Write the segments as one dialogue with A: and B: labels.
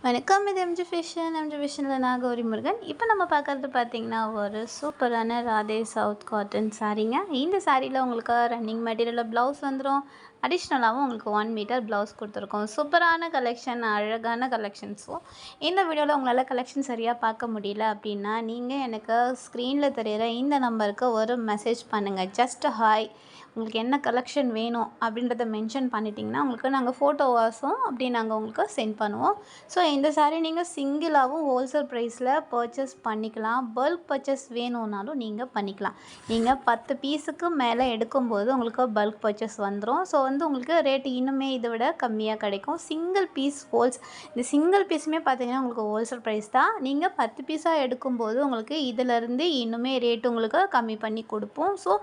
A: வணக்கம். இது எம்ஜி ஃபேஷனில் நான் கௌரி முருகன். இப்போ நம்ம பார்க்குறது பார்த்திங்கன்னா ஒரு சூப்பரான ராதே சவுத் காட்டன் சாரீங்க. இந்த சாரியில் உங்களுக்கு ரன்னிங் மெட்டீரியலில் ப்ளவுஸ் வந்துடும். அடிஷ்னலாகவும் உங்களுக்கு 1 மீட்டர் ப்ளவுஸ் கொடுத்துருக்கோம். சூப்பரான கலெக்ஷன், அழகான கலெக்ஷன்ஸும். இந்த வீடியோவில் உங்களால் கலெக்ஷன் சரியாக பார்க்க முடியல அப்படின்னா நீங்கள் எனக்கு ஸ்க்ரீனில் தெரிகிற இந்த நம்பருக்கு ஒரு மெசேஜ் பண்ணுங்கள். ஜஸ்ட் ஹாய், உங்களுக்கு என்ன கலெக்ஷன் வேணும் அப்படின்றத மென்ஷன் பண்ணிட்டிங்கன்னா உங்களுக்கு நாங்கள் ஃபோட்டோவாஸும் அப்படி நாங்கள் உங்களுக்கு சென்ட் பண்ணுவோம். ஸோ இந்த சாரீ நீங்கள் சிங்கிளாகவும் ஹோல்சேல் ப்ரைஸில் பர்ச்சேஸ் பண்ணிக்கலாம். பல்க் பர்ச்சேஸ் வேணும்னாலும் நீங்கள் பண்ணிக்கலாம். நீங்கள் 10 பீஸுக்கு மேலே எடுக்கும்போது உங்களுக்கு பல்க் பர்ச்சேஸ் வந்துடும். ஸோ உங்களுக்கு ரேட்டு இன்னுமே இதை விட கம்மியாக கிடைக்கும். சிங்கிள் பீஸ் இந்த சிங்கிள் பீஸுமே பார்த்தீங்கன்னா உங்களுக்கு ஹோல்சேல் ப்ரைஸ் தான். நீங்கள் 10 பீஸாக எடுக்கும்போது உங்களுக்கு இதிலேருந்து இன்னுமே ரேட்டு உங்களுக்கு கம்மி பண்ணி கொடுப்போம். ஸோ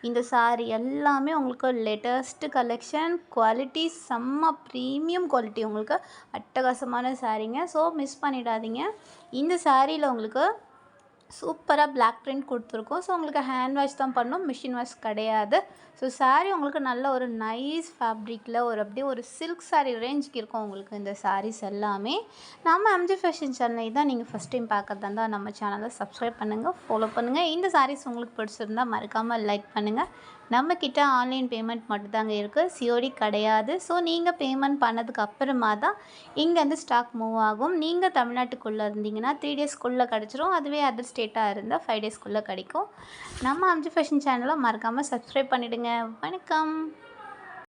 A: இந்த சாரீ எல்லாமே உங்களுக்கு லேட்டஸ்ட் கலெக்ஷன், குவாலிட்டி செம்ம ப்ரீமியம் குவாலிட்டி, உங்களுக்கு அட்டகாசமான சாரீங்க. ஸோ மிஸ் பண்ணிடாதீங்க. இந்த சாரியில் உங்களுக்கு சூப்பராக பிளாக் பிரிண்ட் கொடுத்துருக்கோம். ஸோ உங்களுக்கு ஹேண்ட் வாஷ் தான் பண்ணணும், மிஷின் வாஷ் கிடையாது. ஸோ சாரீ உங்களுக்கு நல்ல ஒரு நைஸ் ஃபேப்ரிக்கில் அப்படியே ஒரு சில்க் சாரீ ரேஞ்சுக்கு இருக்கும் உங்களுக்கு இந்த சாரீஸ் எல்லாமே. நம்ம எம்ஜி ஃபேஷன் சேனலை தான் நீங்கள் ஃபஸ்ட் டைம் பார்க்கறதா இருந்தால் நம்ம சேனலை சப்ஸ்கிரைப் பண்ணுங்கள், ஃபாலோ பண்ணுங்கள். இந்த சாரீஸ் உங்களுக்கு பிடிச்சிருந்தால் மறக்காமல் லைக் பண்ணுங்கள். நம்மக்கிட்ட ஆன்லைன் பேமெண்ட் மட்டும்தாங்க இருக்குது, சிஓடி கிடையாது. ஸோ நீங்கள் பேமெண்ட் பண்ணதுக்கு அப்புறமா தான் இங்கேருந்து ஸ்டாக் மூவ் ஆகும். நீங்கள் தமிழ்நாட்டுக்குள்ளே இருந்தீங்கன்னா 3 டேஸ்க்குள்ளே கிடச்சிரும். அதுவே அதர் ஸ்டேட்டாக இருந்தால் 5 டேஸ்க்குள்ளே கிடைக்கும். நம்ம எம்ஜி ஃபேஷன் சேனலை மறக்காமல் சப்ஸ்கிரைப் பண்ணிவிடுங்க. வணக்கம்.